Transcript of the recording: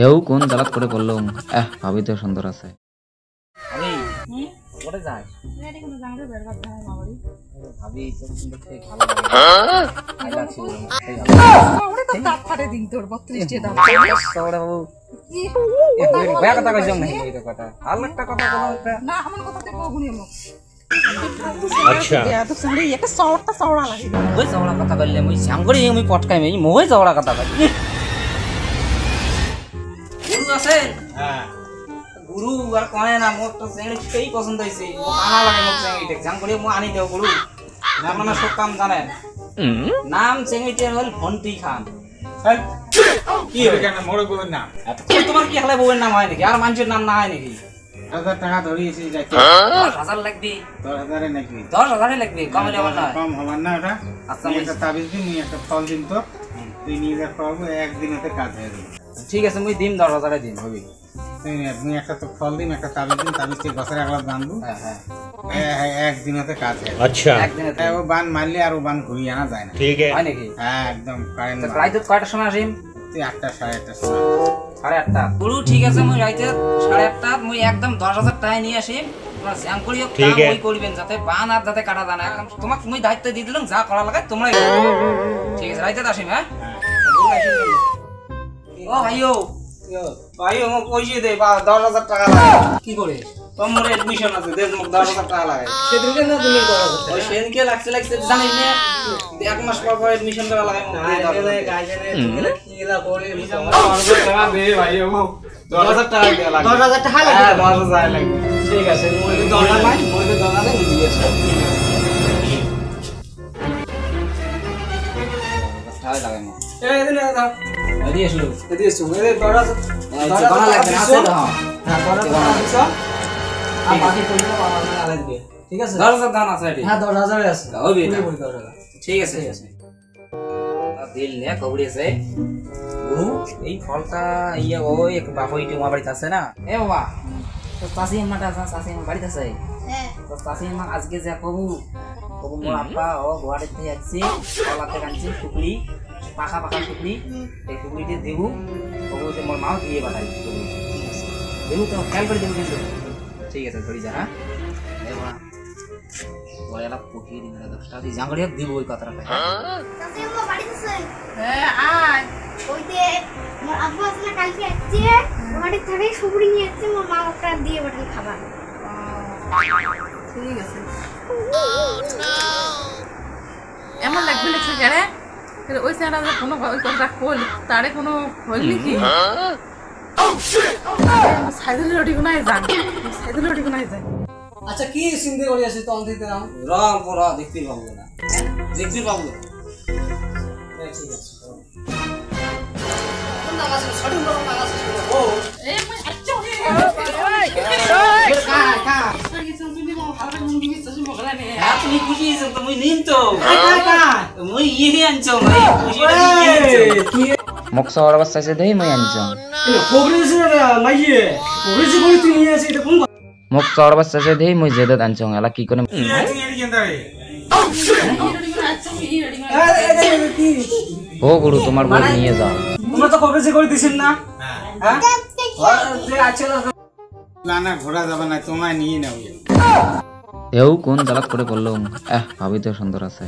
এও কোন জালাত করে বললো ভাবি তো সুন্দর আছে। গুরু আর কয় না মোর তো চেংড়ি পছন্দ হইছে আনা লাগে মোর চেংড়িতে জাং করে মো আনি দেও গুরু আপনারা সব কাম জানেন নাম চেংড়িতে হল ভন্টি খান। কি হবে কেন মোর বউয়ের নাম তোমার কি হলে বউয়ের নাম হয় নাকি আর মানুষের নাম না হয় নাকি? 1000 টাকা ধরিয়েছি যাইতে 10,000 লাগবে 10,000 এ নাকি 10,000 লাগবে কম হলে হবে না কম হবে না ওটা। আচ্ছা একটা তাবিজ দিন একটা ফল দিন তো তুই নিয়ে যা পাবো একদিনেতে কাজ হয়ে যাবে। ঠিক আছে মুই দিম 10,000 দিন হবে তুমি একটা তো ফল দিন একটা তাবিজ দিন তাবিজটি গাছের আগলা বাঁধবো একদিনেতে কাজ হয়ে যাবে। আচ্ছা একদিনেতে ও বান মারলে আর ও বান ঘুরিয়ে আনা যায় না। ঠিক আছে হয় নাকি? হ্যাঁ একদম কারেন্ট রাইতে কয়টার সময় আসিম? তুই 8টা 8:30 সময় 8:30 গুরু ঠিক আছে মুই রাইতে 8:30 মুই একদম 10,000 টাকা নিয়ে আসিম তোমরা জ্যাম করিও কাম ওই করিবেন যাতে বান আর যাতে কাটা যায় না একদম তোমাকে মুই দায়িত্ব দিয়ে দিলাম যা করা লাগে তোমরাই করো। ঠিক আছে রাইতে আসিম। হ্যাঁ ও ভাইও ভাইও মোক পয়সা দে 10,000 টাকা লাগে কি করে তোমার এডমিশন আছে দে মোক 10,000 টাকা লাগে সেদিনকে না তুমি করো ওই সেদিনকে লাগছে জানিস না এক মাস পর এডমিশন করা লাগে মোক গাইজেনে তুমি কিলা করে 10,000 টাকা দে ভাইও মোক 10,000 টাকা দেয়া লাগে 10,000 টাকা লাগে 10,000 লাগে ঠিক আছে মই 10,000 নাই মই 10,000 দে দিয়েছি টাকা লাগে মোক এই দিন দাও এদিয়েছলো এদিয়ে 10,000 লাগবে আছে দাও হ্যাঁ 10,000 আছে আর বাকি পয়সা বাবা আলাই দিবে ঠিক আছে 10,000 দাম আছে এটি হ্যাঁ 10,000 আছে হবে না ঠিক আছে ঠিক আছে দিল নে কবড়ি আছে গুরু এই ফলটা ইয়া ওই এক বাপইটি মা বাড়িতে আছে না এ বাবা তো চাষি মাটা আছে চাষি মা বাড়িতে আছে হ্যাঁ তো চাষি মা আজকে যা কবু মোর আব্বা ও গুয়াহাটিতে যাচ্ছে কলাতে কানছি টুকলি পাখা টুকলি এই টুকলিতে দেবু কবু যে মোর মাও দিয়ে পাঠাই দেবু তো খেয়াল করে দেবু কিন্তু ঠিক আছে ধরি যা হ্যাঁ এবা ওয়ালা পুকি দিন না 10টা দি জাঙ্গড়িয়া দিব ওই কথাটা চাচি মা বাড়িতে আছে হ্যাঁ আয় ওইতে মোর আব্বা আসলে কালকে আসছে বাড়ি থেকে সুপুরি নিয়ে আসছে মোর মা ওটা দিয়ে পাঠাই খাবার ঠিক আছে এমন লাগবে লেখা কেড়ে ওই স্যার কোনো ওই কথা কল তারে কোনো হইলি কি সাইদুল রোডি কোনায় যান সাইদুল রোডি কোনায় যান আচ্ছা কি চিন্তা করি আছে তো অন্তিতে নাও র দেখতে পাবো না দেখতে পাবো ঠিক আছে কোন নামাজ ছড়ি বড় নামাজ ও এই মই আচ্ছা তুমি খুশি হয়েছো তো মুই নিন তো মুই ইয়ে আনছো ভাই খুশি মোক সর অবস্থা আছে দেই মই আনছো প্রোগ্রেস মাইয়ে প্রোগ্রেস করি তুই নিয়ে আসি এটা কোন মোক সর অবস্থা আছে দেই মই জেদত আনছো এলা কি করে ও গুরু তোমার বউ নিয়ে যাও তোমরা তো প্রোগ্রেস করে দিছেন না হ্যাঁ যে আছে না ঘোরা যাবে না তোমায় নিয়ে নাও এও কোন জালাত করে বললো ভাবি তো সুন্দর আছে।